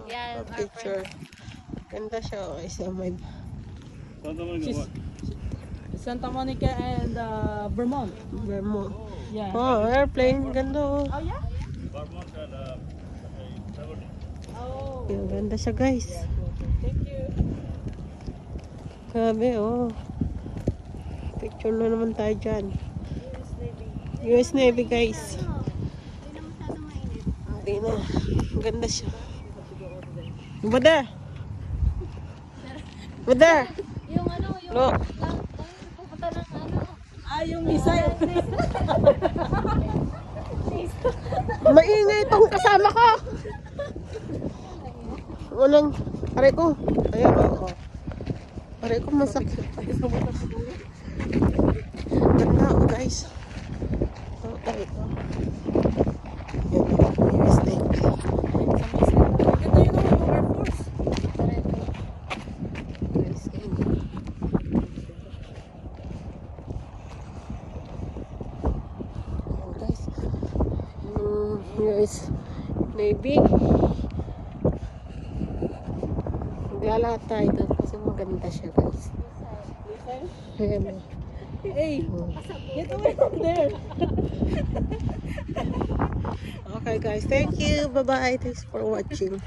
Yes, our picture. Ganda siya. Okay, so may Santa Monica and Vermont. Vermont. Yeah. Oh, airplane. Ganda oh. Oh yeah? Oh. Yung ganda siya guys. Thank you. Grabe oh. Picture na naman tayo dyan. US Navy guys. Hindi na. Ganda siya. Bada! Bada! Yung ano, yung Look. pupunta ng ano. Yung missile. Maingay itong kasama ko. Walang, aray ko. Ayan o. Aray ko masakit. Ganda o guys. Aray ko. Yan o. US Navy. Ito yung Air Force. US Navy. Ayan guys. US Navy. Maglalakad tayo doon kasi maganda siya guys. Ayan o. Hey, get away from there. Okay guys, thank you. Bye-bye. Thanks for watching.